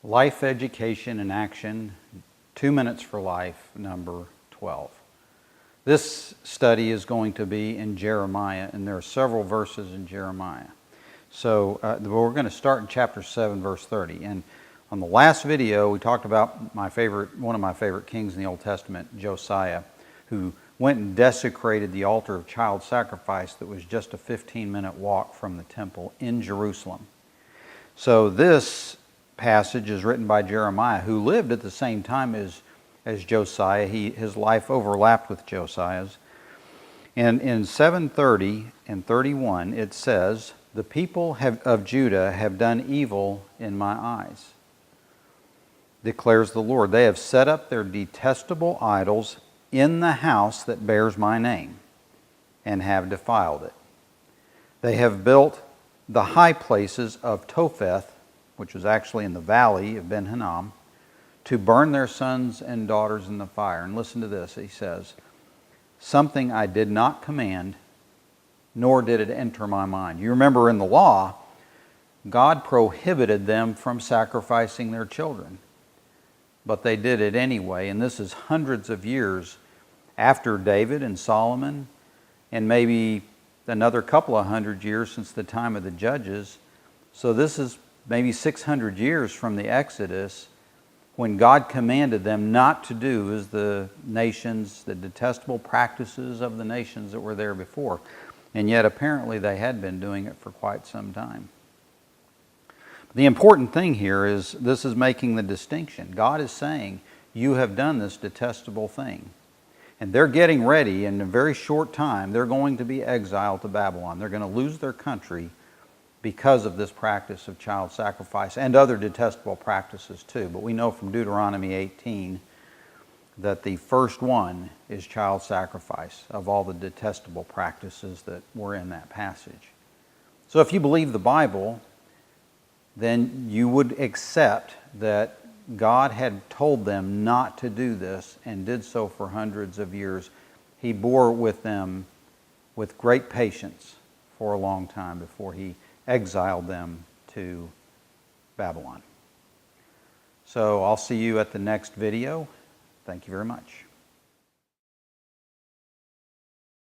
Life Education in Action, 2 Minutes for Life, number 12. This study is going to be in Jeremiah, and there are several verses in Jeremiah. So we're going to start in chapter 7, verse 30. And on the last video, we talked about one of my favorite kings in the Old Testament, Josiah, who went and desecrated the altar of child sacrifice that was just a 15-minute walk from the temple in Jerusalem. So this passage is written by Jeremiah, who lived at the same time as Josiah. His life overlapped with Josiah's. And in 7:30 and 31, it says, "The people of Judah have done evil in my eyes, declares the Lord. They have set up their detestable idols in the house that bears my name, and have defiled it. They have built the high places of Topheth," which was actually in the Valley of Ben Hinnom, "to burn their sons and daughters in the fire." And listen to this, he says, "Something I did not command, nor did it enter my mind." You remember in the law, God prohibited them from sacrificing their children. But they did it anyway, and this is hundreds of years after David and Solomon, and maybe another couple of hundred years since the time of the Judges. So this is maybe 600 years from the Exodus, when God commanded them not to do as the nations, the detestable practices of the nations that were there before. And yet apparently they had been doing it for quite some time. The important thing here is this is making the distinction. God is saying, you have done this detestable thing. And they're getting ready, in a very short time, they're going to be exiled to Babylon. They're going to lose their country because of this practice of child sacrifice and other detestable practices too. But we know from Deuteronomy 18 that the first one is child sacrifice of all the detestable practices that were in that passage. So if you believe the Bible, then you would accept that God had told them not to do this and did so for hundreds of years. He bore with them with great patience for a long time before He exiled them to Babylon. So I'll see you at the next video. Thank you very much.